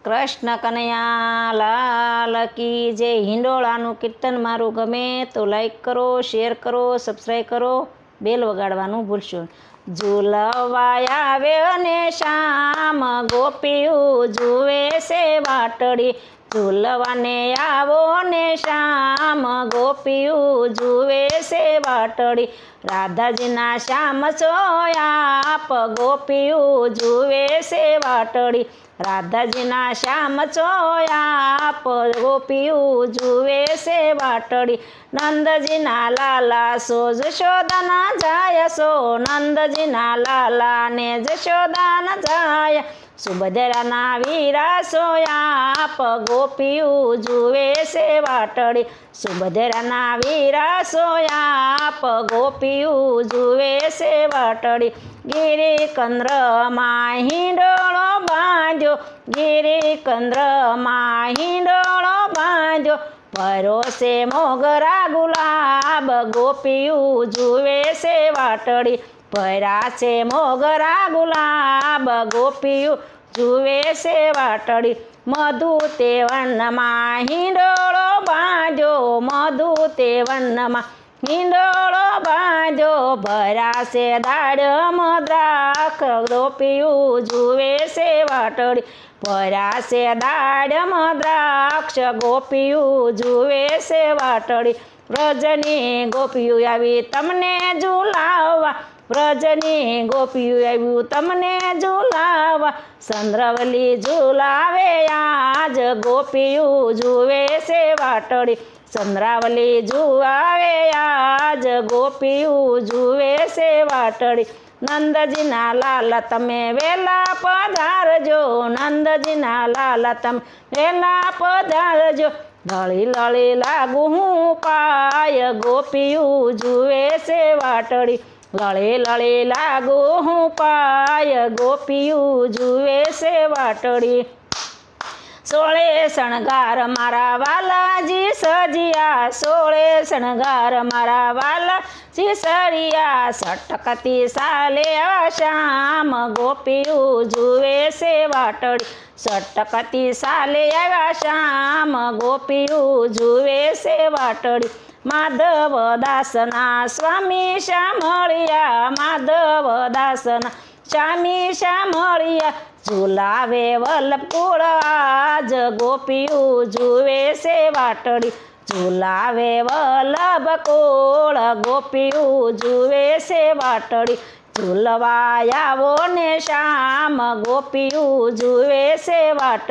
કૃષ્ણ કનૈયા લાલ કી જય। હિંડોળાનું કીર્તન મારું ગમે તો લાઈક કરો, શેર કરો, સબસ્ક્રાઈબ કરો, બેલ વગાડવાનું ભૂલશો। ઝૂલવા આવે અને શ્યામ ગોપીયું જુએ છે વાટડી, ઝૂલવાને આવો ને શ્યામ ગોપીયું જુએ છે વાટડી। રાધાજીના શ્યામ છો આપ ગોપીયું જુએ છે વાટડી, રાધાજીના શ્યામ છો આપ ગોપીયું જુએ છે વાટડી। નંદજીના લાલા સો જશોદાના જાય સો, નંદજીના લાલા ને જશોદાના જાય, સુભદ્રાના વીરા સો આપ ગોપીયું જુએ છે વાટડી, સુભદ્રાના વીરા સો આપ ગોપીયું જુએ છે વાટડી। ગિરિકંદ્રમાં હિંડોળો બાંધ્યો, ગિરિકંદ્રમાં હિંડોળો બાંધ્યો, પરોસે મોગરા ગુલાબ ગોપીયું જુએ છે વાટડી, પરાસે મોગરા ગુલાબ ગોપીયું જુએ છે વાટડી। મધુ તે વનમાં હિંડોળો બાંધ્યો, મધુ તે વનમાં હિંડોળો બાંધ્યો, ભરાશે દાડમ દ્રાક્ષ ગોપીયું જુએ છે વાટડી, ભરાશે દાડમ દ્રાક્ષ ગોપીયું જુએ છે વાટડી। વ્રજની ગોપીયું આવી તમને ઝુલાવવા, વ્રજની ગોપીયું આવ્યું તમને ઝુલાવવા, ચંદ્રવલી ઝુલાવે આજ ગોપીયું જુએ છે વાટડી, ચંદ્રાવલી ઝુલાવે આજ ગોપીયું જુએ છે વાટડી। નંદજીના લાલા તમે વેલા પધારજો, નંદજીના લાલા તમે વેલા પધારજો, લળી લળી લાગુ હું પાય ગોપીયું જુએ છે વાટડી, લળી લળી લાગુ હું પાય ગોપીયું જુએ છે વાટડી। સોળે શણગાર મારા વાલાજી સજિયા, સોળે શણગાર મારા વાલાજી સરિયા, સટકતી સાલે શ્યામ ગોપીયું જુએ છે વાટડી, સટકતી સાલે શ્યામ ગોપીયું જુએ છે વાટડી। માધવ દાસના સ્વામી શામળિયા, માધવ દાસના સ્વામી શામળિયા, ઝુલાવે વલ્લભકુળ આજ ગોપીયું જુએ છે વાટડી, ઝુલાવે વલ્લભકુળ ગોપીયું જુએ છે વાટડી। ઝુલવા આવો ને શ્યામ ગોપીયું જુએ છે વાટડી।